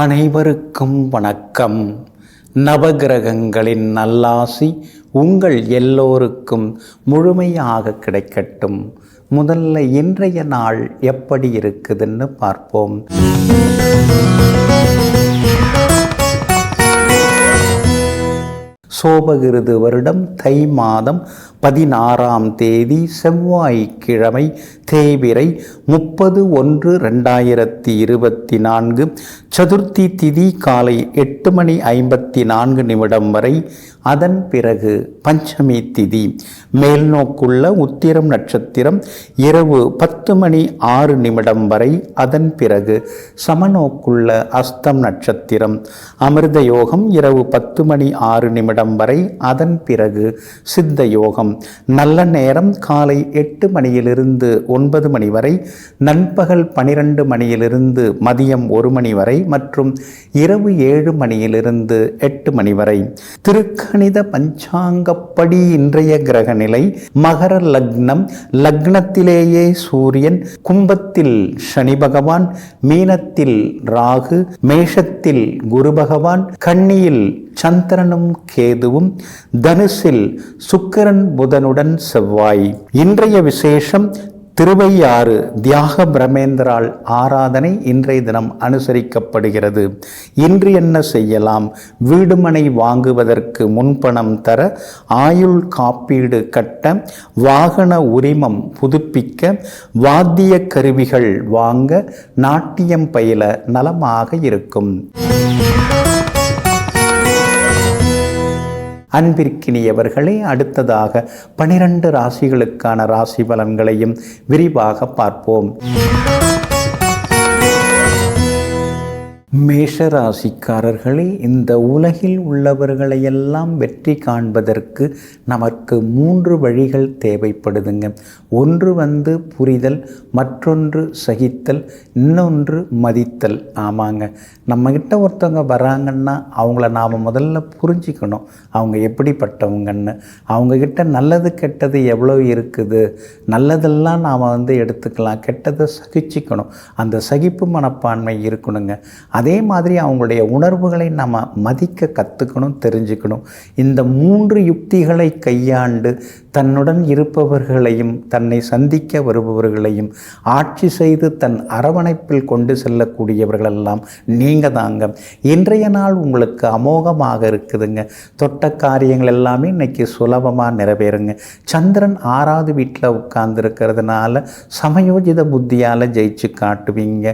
அனைவருக்கும் வணக்கம். நவகிரகங்களின் நல்லாசி உங்கள் எல்லோருக்கும் முழுமையாக கிடைக்கட்டும். முதல்ல இன்றைய நாள் எப்படி இருக்குதுன்னு பார்ப்போம். சோபகிருது வருடம் தை மாதம் 16ஆம் தேதி செவ்வாய்க்கிழமை, தேய்பிறை 30/1/2024, சதுர்த்தி திதி காலை 8:54 வரை. அதன் பிறகு பஞ்சமி திதி. மேல்நோக்குள்ள உத்திரம் நட்சத்திரம் இரவு 10:06 வரை. அதன் பிறகு சமநோக்குள்ள அஸ்தம் நட்சத்திரம். அமிர்த யோகம் இரவு 10:06 வரை. அதன் பிறகு சித்த யோகம். நல்ல நேரம் காலை 8 மணியிலிருந்து 9 மணி வரை, நண்பகல் 12 மணியிலிருந்து மதியம் 1 மணி வரை மற்றும் இரவு 7 மணியிலிருந்து 8 மணி வரை. திருக்கணித பஞ்சாங்கப்படி இன்றைய கிரக நிலை: மகர லக்னம், லக்னத்திலேயே சூரியன், கும்பத்தில் சனி பகவான், மீனத்தில் ராகு, மேஷத்தில் குரு பகவான், கன்னியில் சந்திரனும் கேதுவும், தனுசில் சுக்கிரன் புதனுடன் செவ்வாய். இன்றைய விசேஷம்: திருவையாறு தியாக பிரமேந்திராள் ஆராதனை இன்றைய தினம் அனுசரிக்கப்படுகிறது. இன்று என்ன செய்யலாம்? வீடுமனை வாங்குவதற்கு முன்பணம் தர, ஆயுள் காப்பீடு கட்ட, வாகன உரிமம் புதுப்பிக்க, வாத்திய கருவிகள் வாங்க, நாட்டியம் பயில நலமாக இருக்கும். அன்பிற்கினியவர்களே, அடுத்ததாக 12 ராசிகளுக்கான ராசி பலன்களையும் விரிவாக பார்ப்போம். மேஷ ராசிக்காரர்களே, இந்த உலகில் உள்ளவர்களையெல்லாம் வெற்றி காண்பதற்கு நமக்கு 3 வழிகள் தேவைப்படுதுங்க. ஒன்று புரிதல், மற்றொன்று சகித்தல், இன்னொன்று மதித்தல். ஆமாங்க, நம்மக்கிட்ட ஒருத்தவங்க வராங்கன்னா அவங்கள நாம் முதல்ல புரிஞ்சிக்கணும், அவங்க எப்படிப்பட்டவங்கன்னு. அவங்கக்கிட்ட நல்லது கெட்டது எவ்வளோ இருக்குது, நல்லதெல்லாம் நாம் எடுத்துக்கலாம், கெட்டதை சகிச்சிக்கணும். அந்த சகிப்பு மனப்பான்மை இருக்கணுங்க. அதே மாதிரி அவங்களுடைய உணர்வுகளை நம்ம மதிக்க கற்றுக்கணும், தெரிஞ்சுக்கணும். இந்த 3 யுக்திகளை கையாண்டு தன்னுடன் இருப்பவர்களையும் தன்னை சந்திக்க வருபவர்களையும் ஆட்சி செய்து தன் அரவணைப்பில் கொண்டு செல்லக்கூடியவர்களெல்லாம் நீங்கள் தாங்க. இன்றைய நாள் உங்களுக்கு அமோகமாக இருக்குதுங்க. தொட்ட காரியங்கள் எல்லாமே இன்னைக்கு சுலபமாக நிறைவேறுங்க. சந்திரன் 6வது வீட்டில் உட்கார்ந்துருக்கிறதுனால சமயோஜித புத்தியால் ஜெயிச்சு காட்டுவீங்க.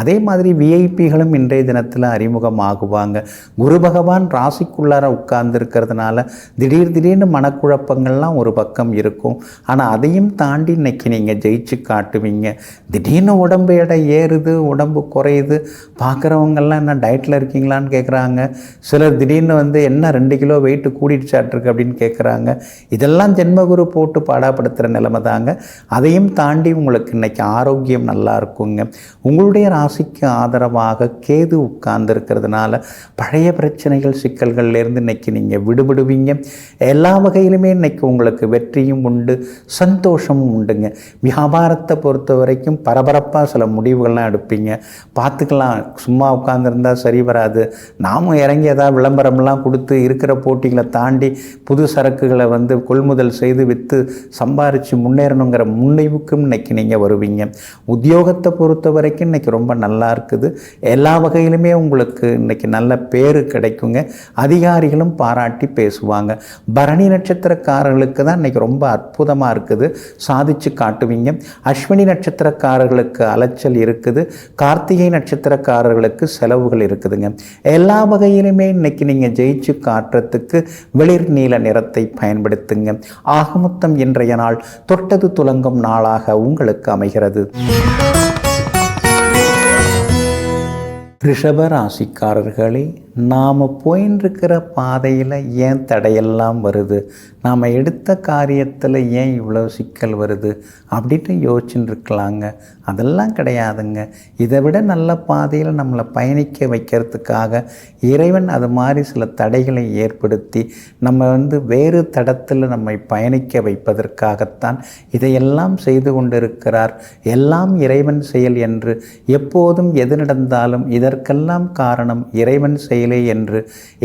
அதே மாதிரி விஐபிகளும் இன்றைய தினத்தில் அறிமுகமாகுவாங்க. குரு பகவான் ராசிக்குள்ளார உட்கார்ந்துருக்கிறதுனால திடீர்னு மனக்குழப்பங்கள்லாம் ஒரு பக்கம் இருக்கும். ஆனால் அதையும் தாண்டி இன்னைக்கு நீங்கள் ஜெயிச்சு காட்டுவீங்க. திடீர்னு உடம்பு எடை ஏறுது, உடம்பு குறையுது. பார்க்குறவங்கெல்லாம் என்ன டயட்டில் இருக்கீங்களான்னு கேட்குறாங்க. சிலர் திடீர்னு என்ன 2 கிலோ வெயிட்டு கூடிடுச்சாட்டிருக்கு அப்படின்னு கேட்குறாங்க. இதெல்லாம் ஜென்மகுரு போட்டு பாடாப்படுத்துகிற நிலைமை தாங்க. அதையும் தாண்டி உங்களுக்கு இன்னைக்கு ஆரோக்கியம் நல்லா இருக்குங்க. உங்களுடைய ராசிக்கு ஆதரவாக கேது உட்கார்ந்துருக்கிறதுனால பழைய பிரச்சனைகள், சிக்கல்கள்லேருந்து இன்னைக்கு நீங்கள் விடுபடுவீங்க. எல்லா வகையிலுமே இன்னைக்கு உங்களுக்கு வெற்றியும் உண்டு, சந்தோஷமும் உண்டுங்க. வியாபாரத்தை பொறுத்த வரைக்கும் பரபரப்பாக சில முடிவுகள்லாம் எடுப்பீங்க. பார்த்துக்கலாம், சும்மா உட்கார்ந்துருந்தா சரி வராது, நாமும் இறங்கி ஏதாவது விளம்பரம்லாம் கொடுத்து இருக்கிற போட்டிகளை தாண்டி புது சரக்குகளை கொள்முதல் செய்து விற்று சம்பாரித்து முன்னேறணுங்கிற முன்னைவுக்கும் இன்னைக்கு நீங்கள் வருவீங்க. உத்தியோகத்தை பொறுத்த வரைக்கும் இன்னைக்கு ரொம்ப நல்லா இருக்குது. எல்லா வகையிலுமே உங்களுக்கு இன்னைக்கு நல்ல பேரு கிடைக்குங்க. அதிகாரிகளும் பாராட்டி பேசுவாங்க. பரணி நட்சத்திரக்காரர்களுக்கு தான் இன்னைக்கு ரொம்ப அற்புதமாக இருக்குது, சாதிச்சு காட்டுவீங்க. அஸ்வினி நட்சத்திரக்காரர்களுக்கு அலைச்சல் இருக்குது. கார்த்திகை நட்சத்திரக்காரர்களுக்கு செலவுகள் இருக்குதுங்க. எல்லா வகையிலுமே இன்னைக்கு நீங்கள் ஜெயிச்சு காட்டுறதுக்கு வெளிர் நீல நிறத்தை பயன்படுத்துங்க. ஆகமொத்தம் இன்றைய நாள் தொட்டது துலங்கும் நாளாக உங்களுக்கு அமைகிறது. ரிஷப ராசிக்காரர்களே, நாம் போயின்னு இருக்கிற பாதையில் ஏன் தடையெல்லாம் வருது, நாம் எடுத்த காரியத்தில் ஏன் இவ்வளோ சிக்கல் வருது அப்படின்ட்டு யோசிச்சுட்டு இருக்கலாங்க. அதெல்லாம் கிடையாதுங்க. இதை விட நல்ல பாதையில் நம்மளை பயணிக்க வைக்கிறதுக்காக இறைவன் அது மாதிரி சில தடைகளை ஏற்படுத்தி நம்ம வேறு தடத்தில் நம்மை பயணிக்க வைப்பதற்காகத்தான் இதையெல்லாம் செய்து கொண்டிருக்கிறார். எல்லாம் இறைவன் செயல் என்று எப்போதும் எது நடந்தாலும் இதற்கெல்லாம் காரணம் இறைவன் செயலே என்று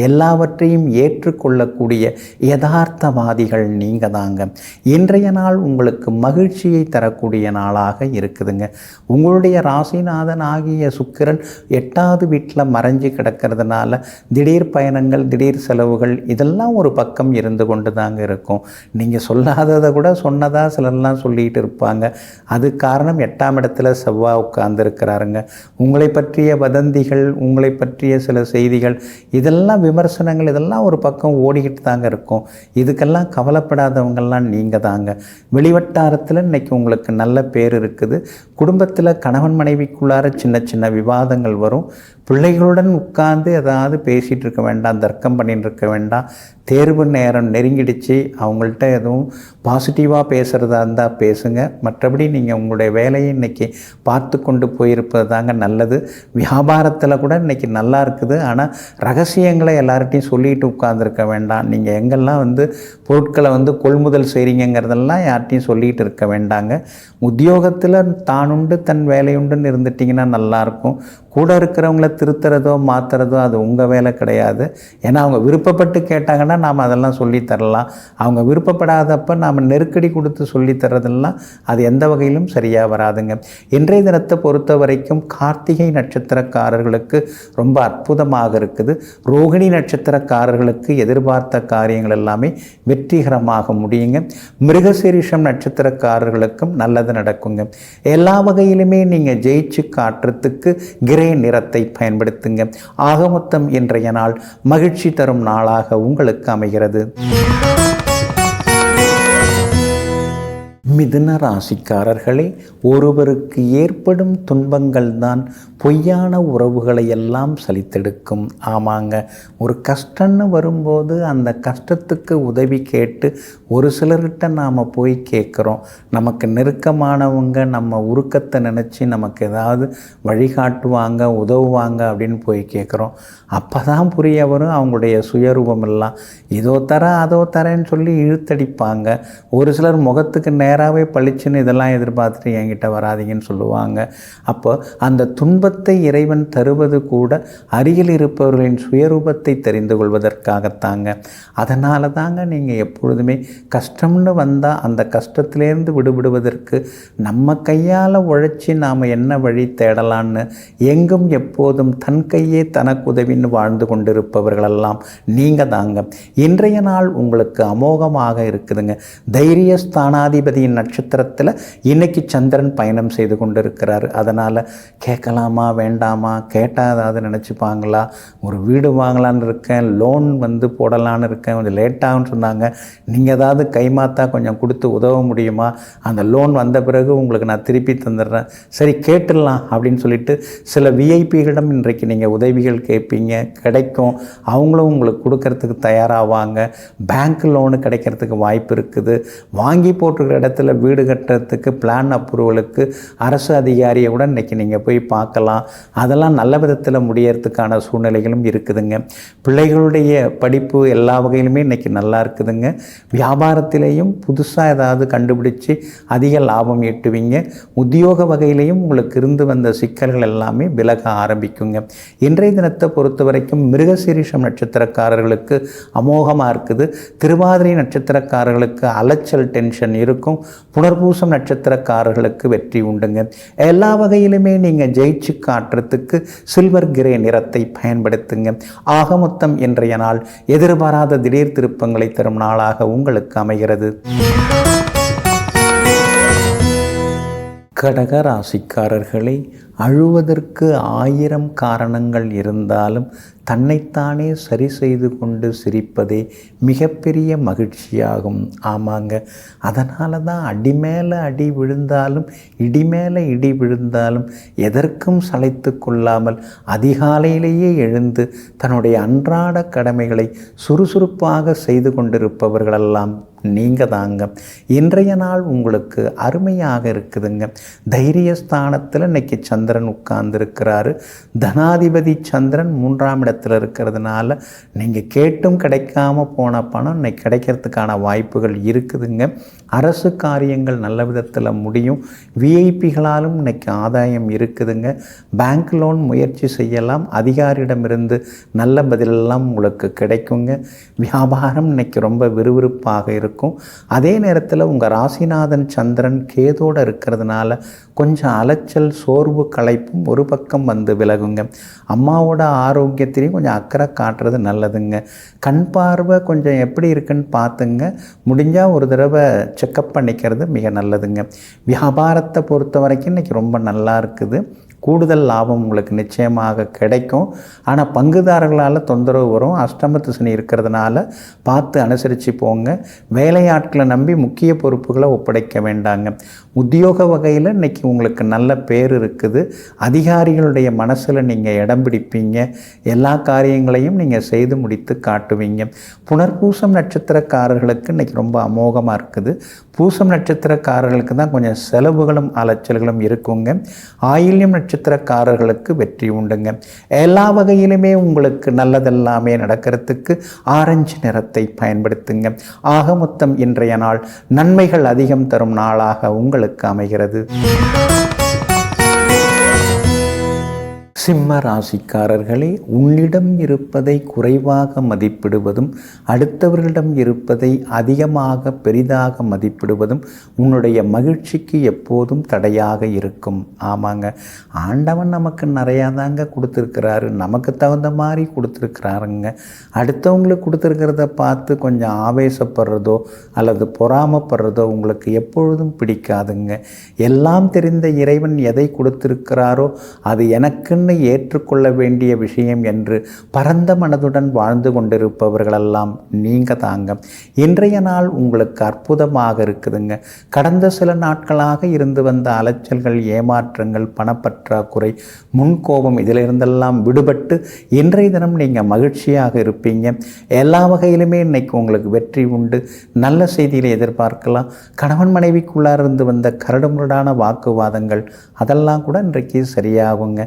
எல்லாவற்றையும் ஏற்றுக்கொள்ளக்கூடிய யதார்த்தவாதிகள் நீங்கள் தாங்க. இன்றைய நாள் உங்களுக்கு மகிழ்ச்சியை தரக்கூடிய நாளாக இருக்குதுங்க. உங்களுடைய ராசிநாதன் ஆகிய சுக்கிரன் 8வது வீட்டில் மறைஞ்சு கிடக்கிறதுனால திடீர் பயணங்கள், திடீர் செலவுகள் இதெல்லாம் ஒரு பக்கம் இருந்து கொண்டு தாங்க இருக்கும். நீங்கள் சொல்லாததை கூட சொன்னதா சிலர்லாம் சொல்லிகிட்டு இருப்பாங்க. அது காரணம் 8ஆம் இடத்துல செவ்வாய் உட்கார்ந்துருக்கிறாருங்க. உங்களை பற்றிய வதந்திகள், உங்களை பற்றிய சில செய்திகள், இதெல்லாம் விமர்சனங்கள், இதெல்லாம் ஒரு பக்கம் ஓடிக்கிட்டு தாங்க இருக்கும். இதுக்கெல்லாம் கவலைப்படாதவங்கள்லாம் நீங்கள் தாங்க. வெளிவட்டாரத்தில் இன்றைக்கி உங்களுக்கு நல்ல பேர் இருக்குது. குடும்பத்தில் கணவன் மனைவிக்குள்ளார சின்ன சின்ன விவாதங்கள் வரும். பிள்ளைகளுடன் உட்கார்ந்து ஏதாவது பேசிகிட்டு இருக்க வேண்டாம், தர்க்கம் பண்ணிட்டு இருக்க வேண்டாம். தேர்வு நேரம் நெருங்கிடுச்சு, அவங்கள்ட்ட எதுவும் பாசிட்டிவாக பேசுகிறதா இருந்தால் பேசுங்க. மற்றபடி நீங்கள் உங்களுடைய வேலையை இன்றைக்கி பார்த்து கொண்டு போயிருப்பது தாங்க நல்லது. வியாபாரத்தில் கூட இன்றைக்கி நல்லா இருக்குது. ஆனால் ரகசியங்களை எல்லார்ட்டையும் சொல்லிட்டு உட்கார்ந்துருக்க வேண்டாம். நீங்கள் எங்கெல்லாம் பொருட்களை கொள்முதல் செய்கிறீங்கிறதெல்லாம் யார்ட்டையும் சொல்லிகிட்டு இருக்க வேண்டாங்க. உத்தியோகத்தில் தானுண்டு தன் வேலையுண்டுன்னு இருந்துட்டிங்கன்னா நல்லாயிருக்கும். கூட இருக்கிறவங்கள திருத்துறதோ மாற்றுறதோ அது உங்கள் வேலை கிடையாது. ஏன்னா அவங்க விருப்பப்பட்டு கேட்டாங்கன்னா நாம் அதெல்லாம் சொல்லித்தரலாம். அவங்க விருப்பப்படாதப்போ நாம் நெருக்கடி கொடுத்து சொல்லித்தரதெல்லாம் அது எந்த வகையிலும் சரியாக வராதுங்க. இன்றைய தினத்தை பொறுத்த வரைக்கும் கார்த்திகை நட்சத்திரக்காரர்களுக்கு ரொம்ப அற்புதமாக இருக்குது. ரோகிணி நட்சத்திரக்காரர்களுக்கு எதிர்பார்த்த காரியங்கள் எல்லாமே வெற்றிகரமாக முடியுங்க. மிருகசீரிஷம் நட்சத்திரக்காரர்களுக்கும் நல்லது நடக்குங்க. எல்லா வகையிலுமே நீங்கள் ஜெயிச்சு காட்டுறதுக்கு கிரே நிறத்தை பயன்படுத்துங்க. ஆக மொத்தம் இன்றைய நாள் மகிழ்ச்சி தரும் நாளாக உங்களுக்கு அமைகிறது. மிதுன ராசிக்காரர்களே, ஒருவருக்கு ஏற்படும் துன்பங்கள் தான் பொய்யான உறவுகளை எல்லாம் சலித்தெடுக்கும். ஆமாங்க, ஒரு கஷ்டம்னு வரும்போது அந்த கஷ்டத்துக்கு உதவி கேட்டு ஒரு சிலர்கிட்ட நாம் போய் கேட்குறோம். நமக்கு நெருக்கமானவங்க நம்ம உருக்கத்தை நினச்சி நமக்கு ஏதாவது வழிகாட்டுவாங்க, உதவுவாங்க அப்படின்னு போய் கேட்குறோம். அப்போ தான் புரிய வரும் அவங்களுடைய சுயரூபம் எல்லாம். இதோ தரேன் அதோ தரேன்னு சொல்லி இழுத்தடிப்பாங்க. ஒரு சிலர் முகத்துக்கு நேராகவே பளிச்சுன்னு இதெல்லாம் எதிர்பார்த்துட்டு என்கிட்ட வராதிங்கன்னு சொல்லுவாங்க. அப்போ அந்த துன்பத்தை இறைவன் தருவது கூட அருகில் இருப்பவர்களின் சுயரூபத்தை தெரிந்து கொள்வதற்காகத்தாங்க. அதனால தாங்க நீங்கள் எப்பொழுதுமே கஷ்டம்னு வந்தால் அந்த கஷ்டத்திலேருந்து விடுபடுவதற்கு நம்ம கையால் உழைச்சி நாம் என்ன வழி தேடலான்னு எங்கும் எப்போதும் தன் கையே தனக்கு உதவின்னு வாழ்ந்து கொண்டிருப்பவர்களெல்லாம் நீங்கள் தாங்க. இன்றைய நாள் உங்களுக்கு அமோகமாக இருக்குதுங்க. தைரிய ஸ்தானாதிபதியின் நட்சத்திரத்தில் இன்னைக்கு சந்திரன் பயணம் செய்து கொண்டிருக்கிறார். அதனால் கேட்கலாமா வேண்டாமா, கேட்டால் ஏதாவது நினச்சிப்பாங்களா, ஒரு வீடு வாங்கலான்னு இருக்கேன், லோன் போடலான்னு இருக்கேன், கொஞ்சம் லேட்டாகுன்னு சொன்னாங்க, நீங்கள் ஏதாவது கைமாத்தா கொஞ்சம் கொடுத்து உதவ முடியுமா, அந்த லோன் வந்த பிறகு உங்களுக்கு நான் திருப்பி தந்துடுறேன், சரி கேட்டுடலாம் அப்படின்னு சொல்லிட்டு சில விஐபிகளிடம் இன்றைக்கு நீங்கள் உதவிகள் கேட்பீங்க, கிடைக்கும். அவங்களும் உங்களுக்கு கொடுக்கறதுக்கு தயாராவாங்க. பேங்க் லோனு கிடைக்கிறதுக்கு வாய்ப்பு இருக்குது. வாங்கி போட்டிருக்கிற இடத்துல வீடு கட்டுறதுக்கு பிளான் அப்ரூவலுக்கு அரசு அதிகாரியை கூட இன்றைக்கி நீங்கள் போய் பார்க்கலாம். அதெல்லாம் நல்ல விதத்தில் முடியறதுக்கான சூழ்நிலைகளும் இருக்குதுங்க. பிள்ளைகளுடைய படிப்பு எல்லா வகையிலுமே இன்றைக்கி நல்லா இருக்குதுங்க. வியாபாரத்திலேயும் புதுசாக ஏதாவது கண்டுபிடிச்சி அதிக லாபம் ஈட்டுவீங்க. உத்தியோக வகையிலையும் உங்களுக்கு இருந்து வந்த சிக்கல்கள் எல்லாமே விலக ஆரம்பிக்குங்க. இன்றைய தினத்தை பொறுத்த வரைக்கும் மிருகசீரிஷம் நட்சத்திரக்காரர்களுக்கு அமோகமாக இருக்குது. திருவாதிரை நட்சத்திரக்காரர்களுக்கு அலைச்சல் டென்ஷன் இருக்கும். புனர்பூசம் நட்சத்திரக்காரர்களுக்கு வெற்றி உண்டுங்க. எல்லா வகையிலுமே நீங்கள் ஜெயிச்சு காட்டுறதுக்கு சில்வர் கிரே நிறத்தை பயன்படுத்துங்க. ஆக மொத்தம் இன்றைய நாள் எதிர்பாராத திடீர் திருப்பங்களை தரும் நாளாக உங்களுக்கு அமைகிறது. கடக ராசிக்காரர்களே, அழுவதற்கு 1000 காரணங்கள் இருந்தாலும் தன்னைத்தானே சரி செய்து கொண்டு சிரிப்பதே மிகப்பெரிய மகிழ்ச்சியாகும். ஆமாங்க, அதனால தான் அடி மேலே அடி விழுந்தாலும் இடி மேலே இடி விழுந்தாலும் எதற்கும் சளைத்து கொள்ளாமல் அதிகாலையிலேயே எழுந்து தன்னுடைய அன்றாட கடமைகளை சுறுசுறுப்பாக செய்து கொண்டிருப்பவர்களெல்லாம் நீங்கள் தாங்க. இன்றைய நாள் உங்களுக்கு அருமையாக இருக்குதுங்க. தைரியஸ்தானத்தில் இன்னைக்கு சந்திரன் உட்கார்ந்துருக்கிறாரு. தனாதிபதி சந்திரன் 3ஆம் இடத்துல இருக்கிறதுனால நீங்கள் கேட்டும் கிடைக்காம போன பணம் இன்னைக்கு கிடைக்கிறதுக்கான வாய்ப்புகள் இருக்குதுங்க. அரசு காரியங்கள் நல்ல விதத்தில் முடியும். விஐபிகளாலும் இன்னைக்கு ஆதாயம் இருக்குதுங்க. பேங்க் லோன் முயற்சி செய்யலாம். அதிகாரியிடமிருந்து நல்ல பதிலெல்லாம் உங்களுக்கு கிடைக்குங்க. வியாபாரம் இன்னைக்கு ரொம்ப விறுவிறுப்பாக இருக்கும். அதே நேரத்தில் உங்கள் ராசிநாதன் சந்திரன் கேதோடு இருக்கிறதுனால கொஞ்சம் அலைச்சல், சோர்வு, களைப்பும் ஒரு பக்கம் வந்து விலகுங்க. அம்மாவோட ஆரோக்கியத்திலையும் கொஞ்சம் அக்கறை காட்டுறது நல்லதுங்க. கண் பார்வை கொஞ்சம் எப்படி இருக்குன்னு பார்த்துங்க. முடிஞ்சால் ஒரு தடவை செக்கப் பண்ணிக்கிறது மிக நல்லதுங்க. வியாபாரத்தை பொறுத்த வரைக்கும் இன்றைக்கி ரொம்ப நல்லா இருக்குது. கூடுதல் லாபம் உங்களுக்கு நிச்சயமாக கிடைக்கும். ஆனால் பங்குதாரர்களால் தொந்தரவு வரும். அஷ்டமத்து சனி இருக்கிறதுனால பார்த்து அனுசரித்து போங்க. வேலையாட்களை நம்பி முக்கிய பொறுப்புகளை ஒப்படைக்க வேண்டாங்க. உத்தியோக வகையில் இன்றைக்கி உங்களுக்கு நல்ல பேர் இருக்குது. அதிகாரிகளுடைய மனசில் நீங்கள் இடம் பிடிப்பீங்க. எல்லா காரியங்களையும் நீங்கள் செய்து முடித்து காட்டுவீங்க. புனர்பூசம் நட்சத்திரக்காரர்களுக்கு இன்றைக்கி ரொம்ப அமோகமாக இருக்குது. பூசம் நட்சத்திரக்காரர்களுக்கு தான் கொஞ்சம் செலவுகளும் அலைச்சல்களும் இருக்குங்க. ஆயில்யம் நட்சத்திரக்காரர்களுக்கு வெற்றி உண்டுங்க. எல்லா வகையிலுமே உங்களுக்கு நல்லதெல்லாமே நடக்கிறதுக்கு ஆரஞ்சு நிறத்தை பயன்படுத்துங்க. ஆக மொத்தம் இன்றைய நாள் நன்மைகள் அதிகம் தரும் நாளாக உங்களுக்கு அமைகிறது. சிம்ம ராசிக்காரர்களே, உன்னிடம் இருப்பதை குறைவாக மதிப்பிடுவதும் அடுத்தவர்களிடம் இருப்பதை அதிகமாக பெரிதாக மதிப்பிடுவதும் உன்னுடைய மகிழ்ச்சிக்கு எப்போதும் தடையாக இருக்கும். ஆமாங்க, ஆண்டவன் நமக்கு நிறையா தாங்க கொடுத்துருக்கிறாரு. நமக்கு தகுந்த மாதிரி கொடுத்துருக்கிறாருங்க. அடுத்தவங்களுக்கு கொடுத்துருக்கிறத பார்த்து கொஞ்சம் ஆவேசப்படுறதோ அல்லது பொறாமப்படுறதோ உங்களுக்கு எப்பொழுதும் பிடிக்காதுங்க. எல்லாம் தெரிந்த இறைவன் எதை கொடுத்திருக்கிறாரோ அது எனக்குன்னு ஏற்றுக்கொள்ள வேண்டிய விஷயம் என்று பரந்த மனதுடன் வாழ்ந்து கொண்டிருப்பவர்களெல்லாம் நீங்கள் தாங்க. இன்றைய நாள் உங்களுக்கு அற்புதமாக இருக்குதுங்க. கடந்த சில நாட்களாக இருந்து வந்த அலைச்சல்கள், ஏமாற்றங்கள், பணப்பற்றாக்குறை, முன்கோபம் இதிலிருந்தெல்லாம் விடுபட்டு இன்றைய தினம் நீங்கள் மகிழ்ச்சியாக இருப்பீங்க. எல்லா வகையிலுமே இன்னைக்கு உங்களுக்கு வெற்றி உண்டு. நல்ல செய்திகளை எதிர்பார்க்கலாம். கணவன் மனைவிக்குள்ளார இருந்து வந்த கரடுமுரடான வாக்குவாதங்கள் அதெல்லாம் கூட இன்றைக்கு சரியாகுங்க.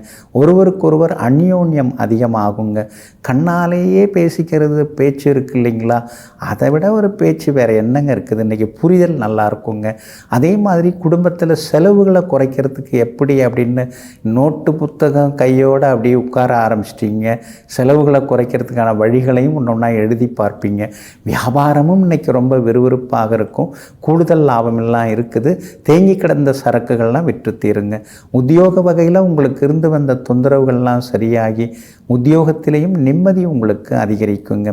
ஒருவருக்கொருவர் அந்யோன்யம் அதிகமாகுங்க. கண்ணாலேயே பேசிக்கிறது பேச்சு இருக்கு இல்லைங்களா, அதை விட ஒரு பேச்சு வேறு என்னங்க இருக்குது. இன்றைக்கி புரிதல் நல்லா இருக்குங்க. அதே மாதிரி குடும்பத்தில் செலவுகளை குறைக்கிறதுக்கு எப்படி அப்படின்னு நோட்டு புத்தகம் கையோடு அப்படியே உட்கார ஆரம்பிச்சிட்டிங்க. செலவுகளை குறைக்கிறதுக்கான வழிகளையும் ஒன்றா எழுதி பார்ப்பீங்க. வியாபாரமும் இன்றைக்கி ரொம்ப விறுவிறுப்பாக இருக்கும். கூடுதல் லாபமெல்லாம் இருக்குது. தேங்கி கிடந்த சரக்குகள்லாம் விற்று தீருங்க. உத்தியோக வகையில் உங்களுக்கு இருந்து வந்த தொந்தரவுகள்லாம் சரியாகி உத்தியோகத்திலையும் நிம்மதி உங்களுக்கு அதிகரிக்குங்க.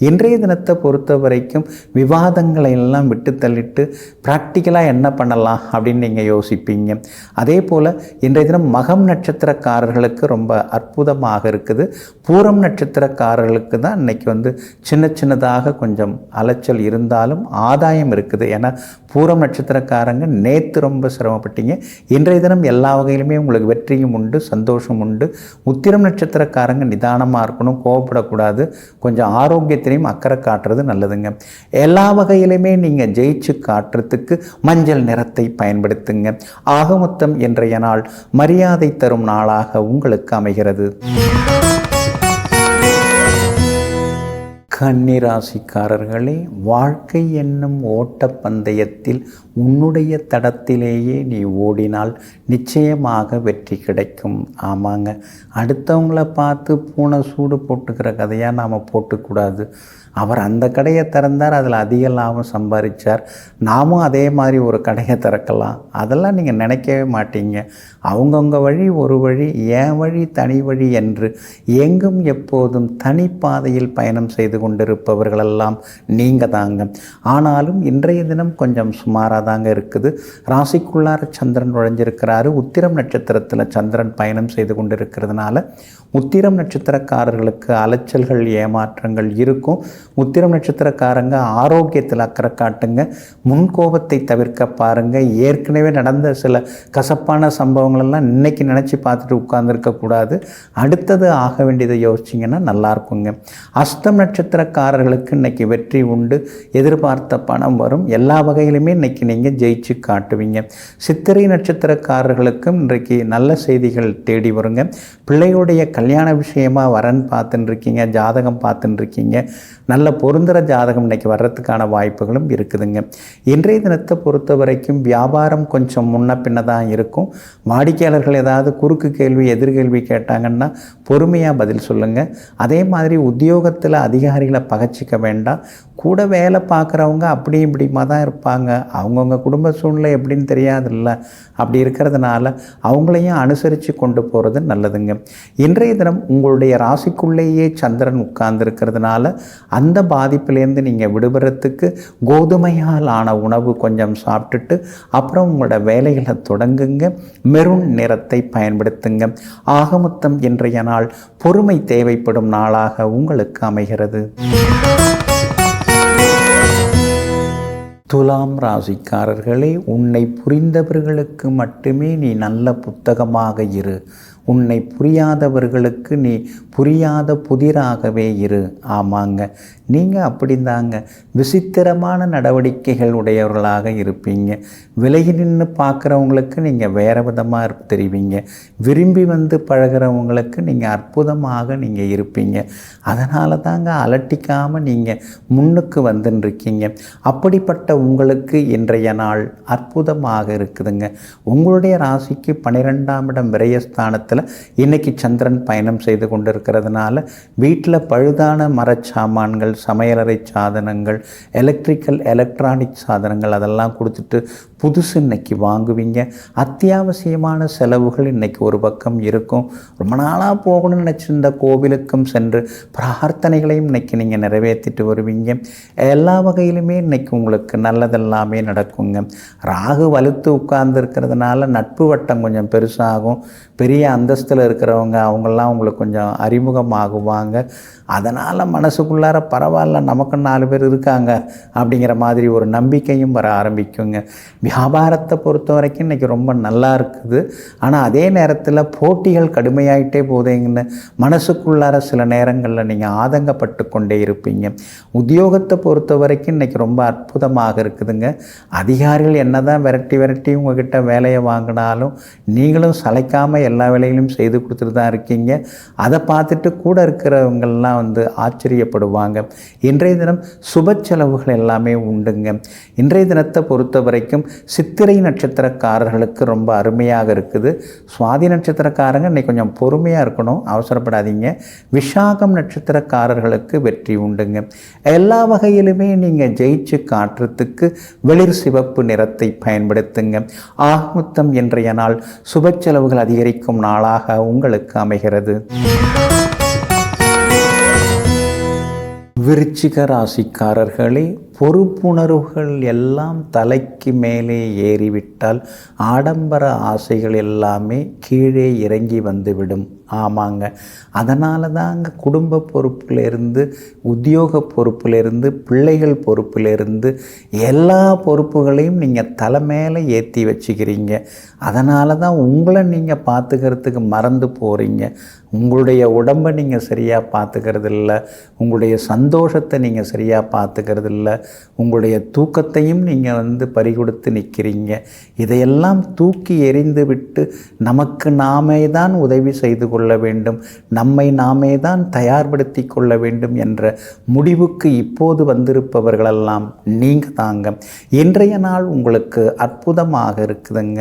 இன்றைய தினத்தை பொறுத்த வரைக்கும் விவாதங்களை எல்லாம் விட்டு தள்ளிட்டு ப்ராக்டிக்கலாக என்ன பண்ணலாம் அப்படின்னு நீங்கள் யோசிப்பீங்க. அதே போல் இன்றைய தினம் மகம் நட்சத்திரக்காரர்களுக்கு ரொம்ப அற்புதமாக இருக்குது. பூரம் நட்சத்திரக்காரர்களுக்கு தான் இன்றைக்கி சின்ன சின்னதாக கொஞ்சம் அலைச்சல் இருந்தாலும் ஆதாயம் இருக்குது. ஏன்னா பூரம் நட்சத்திரக்காரங்க நேற்று ரொம்ப சிரமப்பட்டீங்க. இன்றைய தினம் எல்லா வகையிலுமே உங்களுக்கு வெற்றியும் உண்டு, சந்தோஷம் உண்டு. உத்திரம் நட்சத்திரக்காரங்க நிதானமாக இருக்கணும், கோவப்படக்கூடாது. கொஞ்சம் ஆரோக்கியத்திலையும் அக்கறை காட்டுறது நல்லதுங்க. எல்லா வகையிலுமே நீங்கள் ஜெயிச்சு காட்டுறதுக்கு மஞ்சள் நிறத்தை பயன்படுத்துங்க. ஆக மொத்தம் இன்றைய நாள் மரியாதை தரும் நாளாக உங்களுக்கு அமைகிறது. கன்னிராசிக்காரர்களே, வாழ்க்கை என்னும் ஓட்டப்பந்தயத்தில் உன்னுடைய தடத்திலேயே நீ ஓடினால் நிச்சயமாக வெற்றி கிடைக்கும். ஆமாங்க, அடுத்தவங்கள பார்த்து பூனை சூடு போட்டுக்கிற கதையாக நாம் போட்டுக்கூடாது. அவர் அந்த கடையை திறந்தார், அதில் அதிக லாபம் சம்பாதிச்சார், நாமும் அதே மாதிரி ஒரு கடையை திறக்கலாம். அதெல்லாம் நீங்கள் நினைக்கவே மாட்டீங்க. அவங்கவுங்க வழி ஒரு வழி, என் வழி தனி வழி என்று எங்கும் எப்போதும் தனிப்பாதையில் பயணம் செய்து கொண்டிருப்பவர்களெல்லாம் நீங்கள் தாங்க. ஆனாலும் இன்றைய தினம் கொஞ்சம் சுமாராக தாங்க இருக்குது. ராசிக்குள்ளார சந்திரன் நுழைஞ்சிருக்கிறாரு. உத்திரம் நட்சத்திரத்தில் சந்திரன் பயணம் செய்து கொண்டிருக்கிறதுனால உத்திரம் நட்சத்திரக்காரர்களுக்கு அலைச்சல்கள் ஏமாற்றங்கள் இருக்கும். உத்திரம் நட்சத்திரக்காரங்க ஆரோக்கியத்தில் அக்கறை காட்டுங்க. முன்கோபத்தை தவிர்க்க பாருங்கள். ஏற்கனவே நடந்த சில கசப்பான சம்பவங்களெல்லாம் இன்றைக்கி நினச்சி பார்த்துட்டு உட்கார்ந்துருக்கக்கூடாது. அடுத்தது ஆக வேண்டியதை யோசிச்சிங்கன்னா நல்லாயிருக்குங்க. அஸ்தம் நட்சத்திரக்காரர்களுக்கு இன்றைக்கி வெற்றி உண்டு. எதிர்பார்த்த பணம் வரும். எல்லா வகையிலுமே இன்றைக்கி நீங்கள் ஜெயிச்சு காட்டுவீங்க. சித்திரை நட்சத்திரக்காரர்களுக்கும் இன்றைக்கு நல்ல செய்திகள் தேடி வருங்க. பிள்ளையுடைய கல்யாண விஷயமாக வரன் பார்த்துட்டுருக்கீங்க, ஜாதகம் பார்த்துட்டுருக்கீங்க. நல்ல பொருந்துகிற ஜாதகம் இன்றைக்கி வர்றதுக்கான வாய்ப்புகளும் இருக்குதுங்க. இன்றைய தினத்தை பொறுத்த வரைக்கும் வியாபாரம் கொஞ்சம் முன்ன பின்ன தான் இருக்கும். வாடிக்கையாளர்கள் ஏதாவது குறுக்கு கேள்வி எதிர்கேள்வி கேட்டாங்கன்னா பொறுமையாக பதில் சொல்லுங்கள். அதே மாதிரி உத்தியோகத்தில் அதிகாரிகளை பகச்சிக்க வேண்டாம். கூட வேலை பார்க்குறவங்க அப்படி இப்படிமா தான் இருப்பாங்க. அவங்கவுங்க குடும்ப சூழ்நிலை எப்படின்னு தெரியாதுல்ல. அப்படி இருக்கிறதுனால அவங்களையும் அனுசரித்து கொண்டு போகிறது நல்லதுங்க. இன்றைய தினம் உங்களுடைய ராசிக்குள்ளேயே சந்திரன் உட்கார்ந்துருக்கிறதுனால அந்த பாதிப்பிலேருந்து நீங்கள் விடுபடுறதுக்கு கோதுமையால் ஆன உணவு கொஞ்சம் சாப்பிட்டுட்டு அப்புறம் உங்களோட வேலைகளை தொடங்குங்க. மெரூன் நிறத்தை பயன்படுத்துங்க. ஆகமொத்தம் இன்றைய நாள் பொறுமை தேவைப்படும் நாளாக உங்களுக்கு அமைகிறது. துலாம் ராசிக்காரர்களே, உன்னை புரிந்தவர்களுக்கு மட்டுமே நீ நல்ல புத்தகமாக இரு. உன்னை புரியாதவர்களுக்கு நீ புரியாத புதிராகவே இரு. ஆமாங்க, நீங்கள் அப்படிந்தாங்க. விசித்திரமான நடவடிக்கைகள் உடையவர்களாக இருப்பீங்க. விலகி நின்று பார்க்குறவங்களுக்கு நீங்கள் வேறு விதமாக தெரிவிங்க. விரும்பி வந்து பழகிறவங்களுக்கு நீங்கள் அற்புதமாக நீங்கள் இருப்பீங்க. அதனால தாங்க அலட்டிக்காமல் நீங்கள் முன்னுக்கு வந்துருக்கீங்க. அப்படிப்பட்ட உங்களுக்கு இன்றைய நாள் அற்புதமாக இருக்குதுங்க. உங்களுடைய ராசிக்கு 12ஆம் இடம் விரயஸ்தானத்தில் இன்னைக்கு சந்திரன் பயணம் செய்து கொண்டிருக்கிறதுனால வீட்டில் பழுதான மரச்சாமான்கள், சமையலறை சாதனங்கள், எலக்ட்ரானிக் சாதனங்கள் அதெல்லாம் கொடுத்துட்டு புதுசு இன்னைக்கு வாங்குவீங்க. அத்தியாவசியமான செலவுகள் இன்னைக்கு ஒரு பக்கம் இருக்கும். ரொம்ப நாளாக போகணும்னு நினச்சிருந்த கோவிலுக்கும் சென்று பிரார்த்தனைகளையும் இன்னைக்கு நீங்கள் நிறைவேற்றிட்டு வருவீங்க. எல்லா வகையிலுமே இன்னைக்கு உங்களுக்கு நல்லதெல்லாமே நடக்குங்க. ராகு வலுத்து உட்கார்ந்து இருக்கிறதுனால நட்பு வட்டம் கொஞ்சம் பெருசாகும். பெரிய அந்தஸ்தில் இருக்கிறவங்க அவங்கெல்லாம் உங்களுக்கு கொஞ்சம் அறிமுகமாகுவாங்க. அதனால் மனசுக்குள்ளார பரவாயில்ல, நமக்கு 4 பேர் இருக்காங்க அப்படிங்கிற மாதிரி ஒரு நம்பிக்கையும் வர ஆரம்பிக்குங்க. வியாபாரத்தை பொறுத்த வரைக்கும் இன்றைக்கி ரொம்ப நல்லா இருக்குது. ஆனால் அதே நேரத்தில் போட்டிகள் கடுமையாயிட்டே போதேங்கன்னு மனசுக்குள்ளார சில நேரங்களில் நீங்கள் ஆதங்கப்பட்டு கொண்டே இருப்பீங்க. உத்தியோகத்தை பொறுத்த வரைக்கும் இன்றைக்கி ரொம்ப அற்புதமாக இருக்குதுங்க. அதிகாரிகள் என்ன தான் விரட்டி உங்ககிட்ட வேலையை வாங்கினாலும் நீங்களும் சளைக்காமல் எல்லா வேலைகளையும் செய்து கொடுத்துட்டு தான் இருக்கீங்க. அதை பார்த்துட்டு கூட இருக்கிறவங்கள்லாம் ஆச்சரியப்படுவாங்க. இன்றைய தினம் சுப செலவுகள் எல்லாமே உண்டுங்க. இன்றைய தினத்தை பொறுத்த வரைக்கும் சித்திரை நட்சத்திரக்காரர்களுக்கு ரொம்ப அருமையாக இருக்குது. சுவாதி நட்சத்திரக்காரங்க இன்னைக்கு கொஞ்சம் பொறுமையாக இருக்கணும், அவசரப்படாதீங்க. விசாகம் நட்சத்திரக்காரர்களுக்கு வெற்றி உண்டுங்க. எல்லா வகையிலுமே நீங்கள் ஜெயிச்சு காட்டுறதுக்கு வெளிர் சிவப்பு நிறத்தை பயன்படுத்துங்க. ஆகமொத்தம் இன்றைய நாள் சுப செலவுகள் அதிகரிக்கும் நாளாக உங்களுக்கு அமைகிறது. விருச்சிக ராசிக்காரர்களே, பொறுப்புணர்வுகள் எல்லாம் தலைக்கு மேலே ஏறிவிட்டால் ஆடம்பர ஆசைகள் எல்லாமே கீழே இறங்கி வந்துவிடும். ஆமாங்க, அதனால தாங்க குடும்ப பொறுப்பிலிருந்து, உத்தியோக பொறுப்பிலிருந்து, பிள்ளைகள் பொறுப்பிலிருந்து எல்லா பொறுப்புகளையும் நீங்கள் தலை மேலே ஏற்றி வச்சுக்கிறீங்க. அதனால தான் உங்களை நீங்கள் பார்த்துக்கிறதுக்கு மறந்து போகிறீங்க. உங்களுடைய உடம்பை நீங்கள் சரியாக பார்த்துக்கிறது இல்லை. உங்களுடைய சந்தோஷத்தை நீங்கள் சரியாக பார்த்துக்கிறது இல்லை. உங்களுடைய தூக்கத்தையும் நீங்கள் பறிகொடுத்து நிற்கிறீங்க. இதையெல்லாம் தூக்கி எறிந்து விட்டு நமக்கு நாமே தான் உதவி செய்து கொள்ள வேண்டும், நம்மை நாமே தான் தயார்படுத்தி கொள்ள வேண்டும் என்ற முடிவுக்கு இப்போது வந்திருப்பவர்களெல்லாம் நீங்கள் தாங்க. இன்றைய நாள் உங்களுக்கு அற்புதமாக இருக்குதுங்க.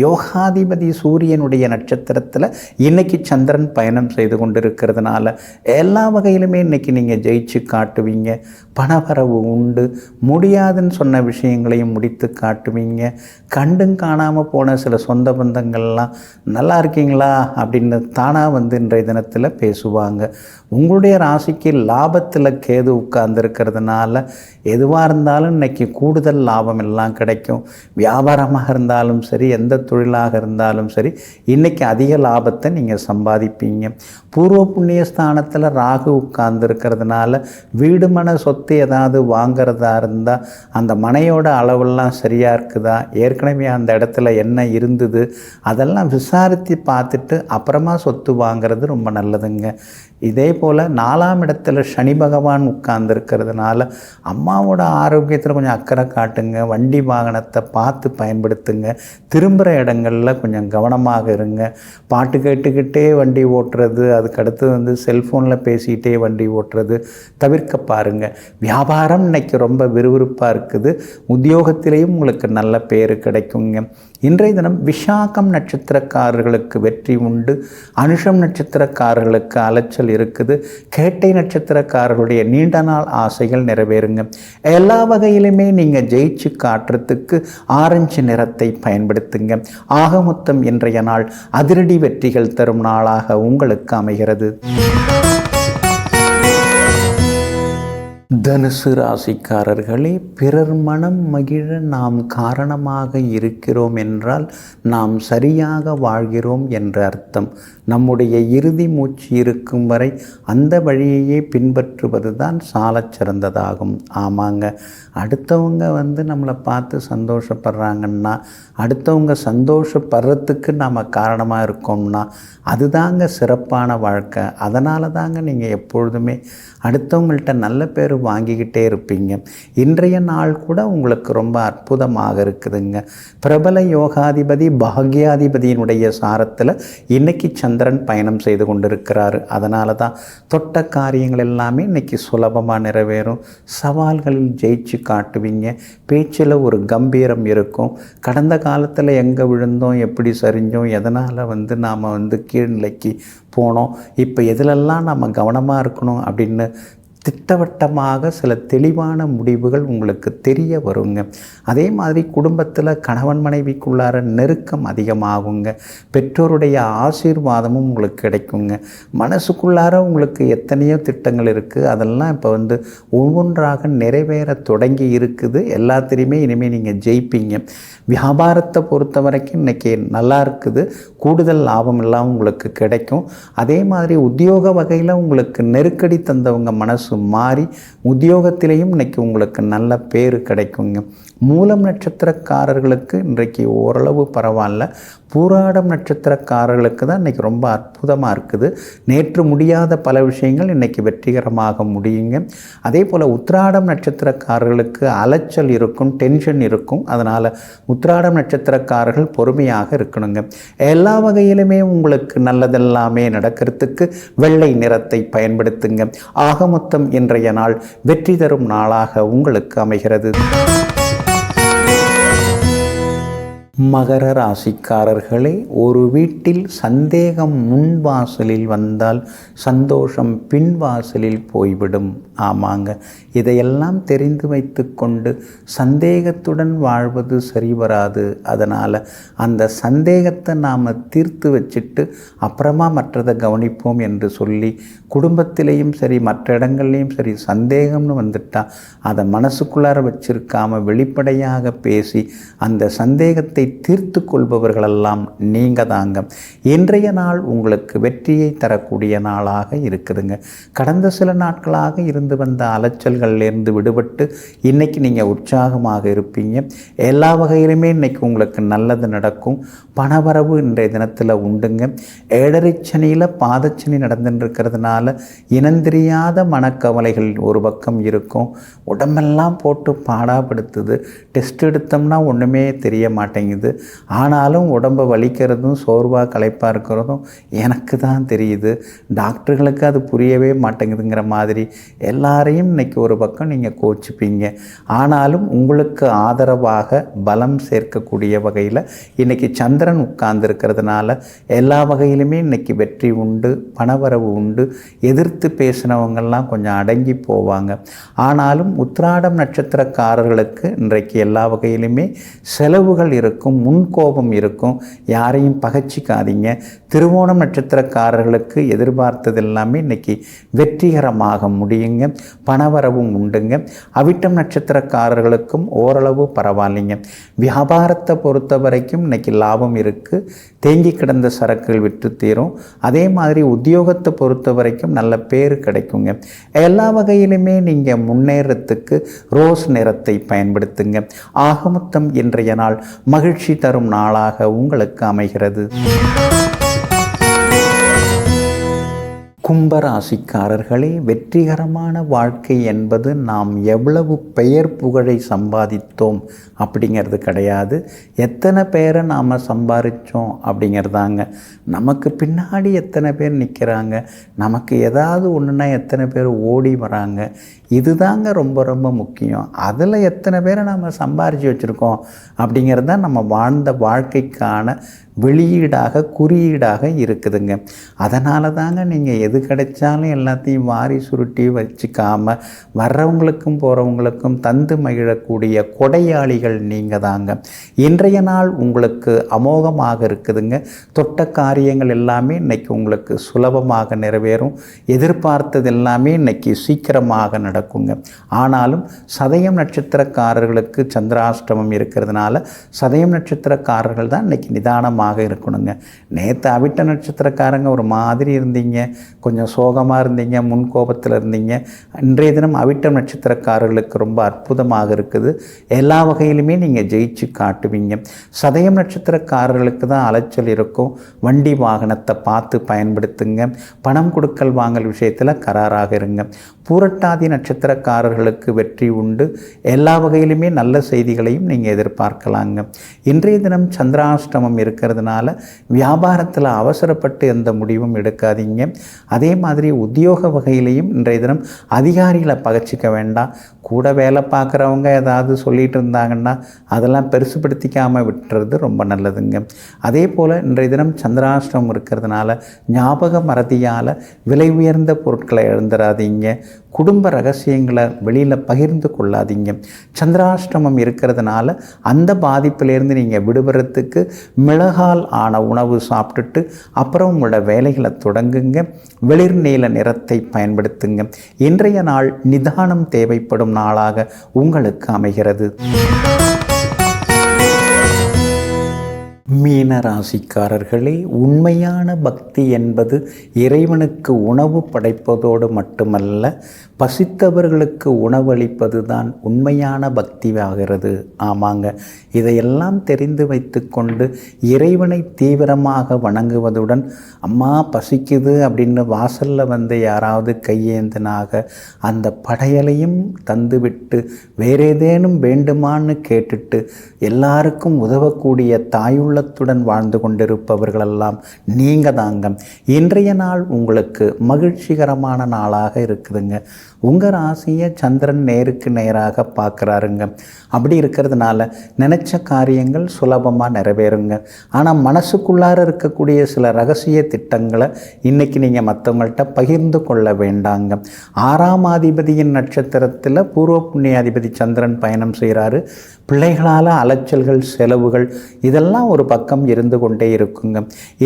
யோகாதிபதி சூரியனுடைய நட்சத்திரத்தில் இன்னைக்கு சந்திரன் பயணம் செய்து கொண்டிருக்கிறதுனால எல்லா வகையிலுமே இன்றைக்கி நீங்கள் ஜெயிச்சு காட்டுவீங்க. பணவரவு உண்டு. முடியாதுன்னு சொன்ன விஷயங்களையும் முடித்து காட்டுவீங்க. கண்டும் காணாமல் போன சில சொந்த பந்தங்கள்லாம் நல்லா இருக்கீங்களா அப்படின்னு தானாக வந்து இன்றைய தினத்தில் பேசுவாங்க. உங்களுடைய ராசிக்கு லாபத்தில் கேது உட்கார்ந்துருக்கிறதுனால எதுவாக இருந்தாலும் இன்றைக்கி கூடுதல் லாபம் எல்லாம் கிடைக்கும். வியாபாரமாக இருந்தாலும் சரி, எந்த தொழிலாக இருந்தாலும் சரி, இன்றைக்கி அதிக லாபத்தை நீங்கள் சம்பாதிப்பீங்க. பூர்வ புண்ணிய ஸ்தானத்தில் ராகு உட்கார்ந்துருக்கிறதுனால வீடு மன சொத்து ஏதாவது வாங்கிறதா இருந்தால் அந்த மனையோட அளவெல்லாம் சரியாக இருக்குதா, ஏற்கனவே அந்த இடத்துல என்ன இருந்தது அதெல்லாம் விசாரித்து பார்த்துட்டு அப்புறமா சொத்து வாங்கிறது ரொம்ப நல்லதுங்க. இதே போல் 4ஆம் இடத்துல சனி பகவான் உட்கார்ந்துருக்கிறதுனால அம்மாவோட ஆரோக்கியத்தில் கொஞ்சம் அக்கறை காட்டுங்க. வண்டி வாகனத்தை பார்த்து பயன்படுத்துங்க. திரும்புகிற இடங்களில் கொஞ்சம் கவனமாக இருங்க. பாட்டு கேட்டுக்கிட்டே வண்டி ஓட்டுறது, அதுக்கடுத்து வந்து செல்ஃபோனில் பேசிக்கிட்டே வண்டி ஓட்டுறது தவிர்க்க பாருங்கள். வியாபாரம் இன்னைக்கு ரொம்ப விறுவிறுப்பாக இருக்குது. உத்தியோகத்திலேயும் உங்களுக்கு நல்ல பேர் கிடைக்குங்க. இன்றைய தினம் விஷாகம் நட்சத்திரக்காரர்களுக்கு வெற்றி உண்டு. அனுஷம் நட்சத்திரக்காரர்களுக்கு அலைச்சல் இருக்குது. கேட்டை நட்சத்திரக்காரர்களுடைய நீண்ட நாள் ஆசைகள் நிறைவேறுங்க. எல்லா வகையிலுமே நீங்கள் ஜெயிச்சு காட்டுறதுக்கு ஆரஞ்சு நிறத்தை பயன்படுத்துங்க. ஆக மொத்தம் இன்றைய நாள் அதிரடி வெற்றிகள் தரும் நாளாக உங்களுக்கு அமைகிறது. தனுசு ராசிக்காரர்களே, பிறர் மனம் மகிழ நாம் காரணமாக இருக்கிறோம் என்றால் நாம் சரியாக வாழ்கிறோம் என்ற அர்த்தம். நம்முடைய இறுதி மூச்சு இருக்கும் வரை அந்த வழியையே பின்பற்றுவது தான் சாலச் சிறந்ததாகும். ஆமாங்க, அடுத்தவங்க வந்து நம்மளை பார்த்து சந்தோஷப்படுறாங்கன்னா, அடுத்தவங்க சந்தோஷப்படுறதுக்கு நாம் காரணமாக இருக்கோம்னா அதுதாங்க சிறப்பான வாழ்க்கை. அதனால தாங்க நீங்கள் எப்பொழுதுமே அடுத்தவங்கள்ட்ட நல்ல பேர் வாங்கிக்கிட்டே இருப்பீங்க. இன்றைய நாள் கூட உங்களுக்கு ரொம்ப அற்புதமாக இருக்குதுங்க. பிரபல யோகாதிபதி பாக்யாதிபதியினுடைய சாரத்தில் இன்னைக்கு சந்திரன் பயணம் செய்து கொண்டிருக்கிறார். அதனால தான் தொட்ட காரியங்கள் எல்லாமே இன்னைக்கு சுலபமாக நிறைவேறும். சவால்களில் ஜெயிச்சு காட்டுவீங்க. பேச்சில் ஒரு கம்பீரம் இருக்கும். கடந்த காலத்தில் எங்கே விழுந்தோம், எப்படி சரிஞ்சோம், எதனால் வந்து நாம் வந்து கீழ்நிலைக்கு போனோம், இப்போ எதிலெல்லாம் நம்ம கவனமாக இருக்கணும் அப்படின்னு திட்டவட்டமாக சில தெளிவான முடிவுகள் உங்களுக்கு தெரிய வருங்க. அதே மாதிரி குடும்பத்தில் கணவன் மனைவிக்குள்ளார நெருக்கம் அதிகமாகுங்க. பெற்றோருடைய ஆசீர்வாதமும் உங்களுக்கு கிடைக்குங்க. மனசுக்குள்ளார உங்களுக்கு எத்தனையோ திட்டங்கள் இருக்குது, அதெல்லாம் இப்போ வந்து ஒவ்வொன்றாக நிறைவேற தொடங்கி இருக்குது. எல்லாத்திலையுமே இனிமேல் நீங்கள் ஜெயிப்பீங்க. வியாபாரத்தை பொறுத்த வரைக்கும் இன்றைக்கி நல்லா இருக்குது. கூடுதல் லாபம் எல்லாம் உங்களுக்கு கிடைக்கும். அதே மாதிரி உத்தியோக வகையில் உங்களுக்கு நெருக்கடி தந்தவங்க மனசு மாறி உத்தியோகத்திலையும் இன்றைக்கி உங்களுக்கு நல்ல பேர் கிடைக்குங்க. மூலம் நட்சத்திரக்காரர்களுக்கு இன்றைக்கு ஓரளவு பரவாயில்ல. பூராடம் நட்சத்திரக்காரர்களுக்கு தான் இன்றைக்கி ரொம்ப அற்புதமாக இருக்குது. நேற்று முடியாத பல விஷயங்கள் இன்றைக்கி வெற்றிகரமாக முடியுங்க. அதே போல் உத்திராடம் நட்சத்திரக்காரர்களுக்கு அலைச்சல் இருக்கும், டென்ஷன் இருக்கும். அதனால் உத்திராடம் நட்சத்திரக்காரர்கள் பொறுமையாக இருக்கணுங்க. எல்லா வகையிலுமே உங்களுக்கு நல்லதெல்லாமே நடக்கிறதுக்கு வெள்ளை நிறத்தை பயன்படுத்துங்க. ஆக மொத்தம் இன்றைய நாள் வெற்றி தரும் நாளாக உங்களுக்கு அமைகிறது. மகர ராசிக்காரர்களே, ஒரு வீட்டில் சந்தேகம் முன்வாசலில் வந்தால் சந்தோஷம் பின்வாசலில் போய்விடும். ஆமாங்க, இதையெல்லாம் தெரிந்து வைத்து கொண்டு சந்தேகத்துடன் வாழ்வது சரி வராது. அதனால் அந்த சந்தேகத்தை நாம் தீர்த்து வச்சுட்டு அப்புறமா மற்றதை கவனிப்போம் என்று சொல்லி குடும்பத்திலையும் சரி மற்ற இடங்கள்லையும் சரி சந்தேகம்னு வந்துட்டால் அதை மனசுக்குள்ளார வச்சிருக்காமல் வெளிப்படையாக பேசி அந்த சந்தேகத்தை தீர்த்து கொள்பவர்களெல்லாம் நீங்கள் தாங்க. இன்றைய நாள் உங்களுக்கு வெற்றியை தரக்கூடிய நாளாக இருக்குதுங்க. கடந்த சில நாட்களாக இருந்து வந்த அலைச்சல்கள்லேருந்து விடுபட்டு இன்றைக்கி நீங்கள் உற்சாகமாக இருப்பீங்க. எல்லா வகையிலுமே இன்றைக்கி உங்களுக்கு நல்லது நடக்கும். பணவரவு இன்றைய தினத்தில் உண்டுங்க. ஏழரை சனியில் பாதச்சனி நடந்துட்டுருக்கிறதுனால இனந்தெரியாத மனக்கவலைகள் ஒரு பக்கம் இருக்கும். உடம்பெல்லாம் போட்டு பாடாப்படுத்துது. டெஸ்ட் எடுத்தோம்னா ஒன்றுமே தெரிய மாட்டேங்குது. மாட்டேங்குது. ஆனாலும் உடம்பை வலிக்கிறதும் சோர்வாக களைப்பாக இருக்கிறதும் எனக்கு தான் தெரியுது. டாக்டர்களுக்கு அது புரியவே மாட்டேங்குதுங்கிற மாதிரி எல்லாரையும் இன்றைக்கி ஒரு பக்கம் நீங்கள் கோச்சிப்பீங்க. ஆனாலும் உங்களுக்கு ஆதரவாக பலம் சேர்க்கக்கூடிய வகையில் இன்றைக்கி சந்திரன் உட்கார்ந்துருக்கிறதுனால எல்லா வகையிலுமே இன்றைக்கி வெற்றி உண்டு, பணவரவு உண்டு. எதிர்த்து பேசினவங்கள்லாம் கொஞ்சம் அடங்கி போவாங்க. ஆனாலும் உத்திராடம் நட்சத்திரக்காரர்களுக்கு இன்றைக்கு எல்லா வகையிலுமே செலவுகள் இருக்கும், முன்கோபம் இருக்கும். யாரையும் பகச்சிக்காதீங்க. திருவோணம் நட்சத்திரக்காரர்களுக்கு எதிர்பார்த்தது எல்லாமே இன்றைக்கி வெற்றிகரமாக முடியுங்க, பணவரவும் உண்டுங்க. அவிட்டம் நட்சத்திரக்காரர்களுக்கும் ஓரளவு பரவாயில்லைங்க. வியாபாரத்தை பொறுத்த வரைக்கும் இன்றைக்கி லாபம் இருக்குது. தேங்கி கிடந்த சரக்குகள் விற்று தீரும். அதே மாதிரி உத்தியோகத்தை பொறுத்த வரைக்கும் நல்ல பேர் கிடைக்குங்க. எல்லா வகையிலுமே நீங்கள் முன்னேறத்துக்கு ரோஸ் நிறத்தை பயன்படுத்துங்க. ஆகமொத்தம் இன்றைய நாள் மகிழ்ச்சி தரும் நாளாக உங்களுக்கு அமைகிறது. கும்பராசிக்காரர்களே, வெற்றிகரமான வாழ்க்கை என்பது நாம் எவ்வளவு பெயர் புகழை சம்பாதித்தோம் அப்படிங்கிறது கிடையாது, எத்தனை பேரை நாம் சம்பாதிச்சோம் அப்படிங்கிறதாங்க. நமக்கு பின்னாடி எத்தனை பேர் நிற்கிறாங்க, நமக்கு ஏதாவது ஒன்றுனா எத்தனை பேர் ஓடி வராங்க, இதுதாங்க ரொம்ப ரொம்ப முக்கியம். அதில் எத்தனை பேரை நாம் சம்பாரித்து வச்சுருக்கோம் அப்படிங்கிறது தான் நம்ம வாழ்ந்த வாழ்க்கைக்கான வெளியீடாக குறியீடாக இருக்குதுங்க. அதனால தாங்க நீங்கள் எது கிடைச்சாலும் எல்லாத்தையும் வாரி சுருட்டி வச்சுக்காம வர்றவங்களுக்கும் போகிறவங்களுக்கும் தந்து மகிழக்கூடிய கொடையாளிகள் நீங்கள் தாங்க. இன்றைய நாள் உங்களுக்கு அமோகமாக இருக்குதுங்க. தொட்ட காரியங்கள் எல்லாமே இன்றைக்கி உங்களுக்கு சுலபமாக நிறைவேறும். எதிர்பார்த்தது எல்லாமே இன்றைக்கி சீக்கிரமாக நடக்குங்க. ஆனாலும் சதயம் நட்சத்திரக்காரர்களுக்கு சந்திராஷ்டமம் இருக்கிறதுனால சதயம் நட்சத்திரக்காரர்கள் தான் இன்றைக்கி நிதானமாக இருக்கணுங்க. நேற்று அவிட்ட நட்சத்திரக்காரங்க ஒரு மாதிரி இருந்தீங்க, கொஞ்சம் சோகமாக இருந்தீங்க, முன்கோபத்தில் இருந்தீங்க. இன்றைய தினம் அவிட்ட நட்சத்திரக்காரர்களுக்கு ரொம்ப அற்புதமாக இருக்குது. எல்லா வகையிலுமே நீங்கள் ஜெயிச்சு காட்டுவீங்க. சதயம் நட்சத்திரக்காரர்களுக்கு தான் அலைச்சல் இருக்கும். வண்டி வாகனத்தை பார்த்து பயன்படுத்துங்க. பணம் கொடுக்கல் வாங்கல் விஷயத்தில் கராராக இருங்க. பூரட்டாதி நட்சத்திரக்காரர்களுக்கு வெற்றி உண்டு. எல்லா வகையிலுமே நல்ல செய்திகளையும் நீங்கள் எதிர்பார்க்கலாங்க. இன்றைய தினம் சந்திராஷ்டமம் இருக்கிறதுனால வியாபாரத்தில் அவசரப்பட்டு எந்த முடிவும் எடுக்காதீங்க. அதே மாதிரி உத்தியோக வகையிலையும் இன்றைய தினம் அதிகாரிகளை பகச்சிக்க வேண்டாம். கூட வேலை பார்க்குறவங்க ஏதாவது சொல்லிகிட்டு இருந்தாங்கன்னா அதெல்லாம் பெருசுப்படுத்திக்காமல் விட்டுறது ரொம்ப நல்லதுங்க. அதே போல் இன்றைய தினம் சந்திராஷ்டமம் இருக்கிறதுனால ஞாபக மறதியால் விலை உயர்ந்த பொருட்களை எழுந்துடாதீங்க. குடும்ப ரகசியங்களை வெளியில் பகிர்ந்து கொள்ளாதீங்க. சந்திராஷ்டமம் இருக்கிறதுனால அந்த பாதிப்பிலேருந்து நீங்கள் விடுபடுறதுக்கு மிளகால் ஆன உணவு சாப்பிட்டுட்டு அப்புறம் உங்களோட வேலைகளை தொடங்குங்க. வெளிர் நீல நிறத்தை பயன்படுத்துங்க. இன்றைய நாள் நிதானம் தேவைப்படும் நாளாக உங்களுக்கு அமைகிறது. மீன ராசிக்காரர்களே, உண்மையான பக்தி என்பது இறைவனுக்கு உணவு படைப்பதோடு மட்டுமல்ல, பசித்தவர்களுக்கு உணவளிப்பது தான் உண்மையான பக்தி ஆகிறது. ஆமாங்க, இதையெல்லாம் தெரிந்து வைத்து கொண்டு இறைவனை தீவிரமாக வணங்குவதுடன் அம்மா பசிக்குது அப்படின்னு வாசலில் வந்து யாராவது கையேந்தினாக அந்த படையலையும் தந்துவிட்டு வேறேதேனும் வேண்டுமான்னு கேட்டுட்டு எல்லாருக்கும் உதவக்கூடிய தாயுள்ளத்துடன் வாழ்ந்து கொண்டிருப்பவர்களெல்லாம் நீங்கள் தாங்க. இன்றைய நாள் உங்களுக்கு மகிழ்ச்சிகரமான நாளாக இருக்குதுங்க. உங்கள் ராசியை சந்திரன் நேருக்கு நேராக பார்க்குறாருங்க. அப்படி இருக்கிறதுனால நினச்ச காரியங்கள் சுலபமாக நிறைவேறுங்க. ஆனால் மனசுக்குள்ளார இருக்கக்கூடிய சில ரகசிய திட்டங்களை இன்றைக்கி நீங்கள் மற்றவங்கள்ட்ட பகிர்ந்து கொள்ள வேண்டாங்க. 6ஆம் அதிபதியின் நட்சத்திரத்தில் பூர்வ புண்ணியாதிபதி சந்திரன் பயணம் செய்கிறாரு. பிள்ளைகளால் அலைச்சல்கள், செலவுகள் இதெல்லாம் ஒரு பக்கம் இருந்து கொண்டே இருக்குங்க.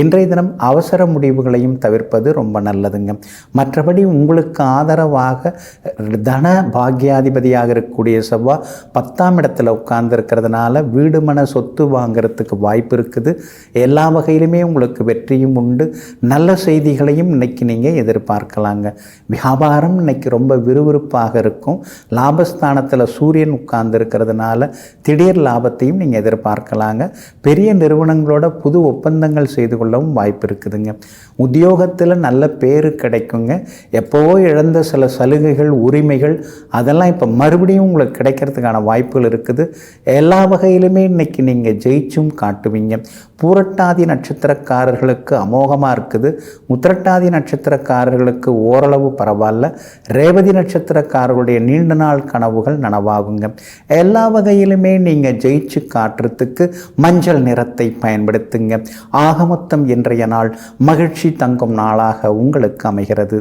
இன்றைய தினம் அவசர முடிவுகளையும் தவிர்ப்பது ரொம்ப நல்லதுங்க. மற்றபடி உங்களுக்கு ஆதரவாக தன பாக்யாதிபதியாக இருக்கக்கூடிய செவ்வாய் 10ஆம் இடத்துல உட்கார்ந்துருக்கிறதுனால வீடு மன சொத்து வாங்கிறதுக்கு வாய்ப்பு இருக்குது. எல்லா வகையிலுமே உங்களுக்கு வெற்றியும் உண்டு. நல்ல செய்திகளையும் இன்னைக்கு நீங்கள் எதிர்பார்க்கலாங்க. வியாபாரம் இன்னைக்கு ரொம்ப விறுவிறுப்பாக இருக்கும். லாபஸ்தானத்தில் சூரியன் உட்கார்ந்துருக்கிறதுனால திடீர் லாபத்தையும் நீங்கள் எதிர்பார்க்கலாங்க. பெரிய நிறுவனங்களோட புது ஒப்பந்தங்கள் செய்து கொள்ளவும் வாய்ப்பு இருக்குதுங்க. உத்தியோகத்தில் நல்ல பேர் கிடைக்குங்க. எப்போவோ இழந்த சில சலுகைகள், உரிமைகள் அதெல்லாம் இப்போ மறுபடியும் உங்களுக்கு கிடைக்கிறதுக்கான வாய்ப்புகள் இருக்குது. எல்லா வகையிலுமே இன்றைக்கி நீங்கள் ஜெயிச்சும் காட்டுவீங்க. பூரட்டாதி நட்சத்திரக்காரர்களுக்கு அமோகமாக இருக்குது. உத்திரட்டாதி நட்சத்திரக்காரர்களுக்கு ஓரளவு பரவாயில்ல. ரேவதி நட்சத்திரக்காரர்களுடைய நீண்ட நாள் கனவுகள் நனவாகுங்க. எல்லா வகையிலுமே நீங்கள் ஜெயிச்சு காட்டுறதுக்கு மஞ்சள் நிறத்தை பயன்படுத்துங்க. ஆகமொத்தம் இன்றைய நாள் மகிழ்ச்சி தங்கும் நாளாக உங்களுக்கு அமைகிறது.